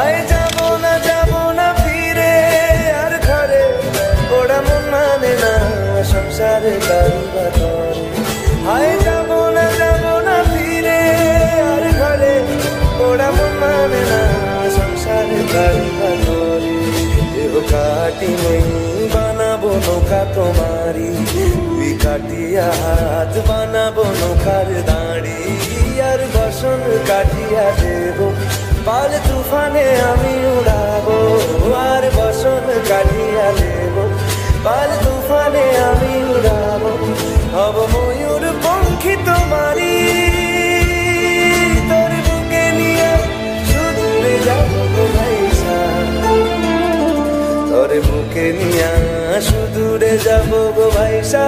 হায় যাব না ফিরে আর ঘরে, ওরা মন মানে না সংসারে কারুবা করে। হায় যাব না ফিরে আর ঘরে, ওরা মন মানে না সংসারে কারুবা করে। দেহ কাটি নেই বানাবো নৌকা তোমারি, দুই কাটিয়া হাত বানাবো নৌকার দাঁড়ি। আর বসন কাটিয়া দেব পাল তুফানে আমি উড়াবো, আর বসন কাটিয়া দেব পাল তুফানে আমি উড়াবো। হব ময়ূর পঙ্খী তোমারি, তোর বুকে নিয়ে সুদূরে যাবো গো ভাইসা, তোর বুকে নিয়ে সুদূরে যাবো গো ভাইসা।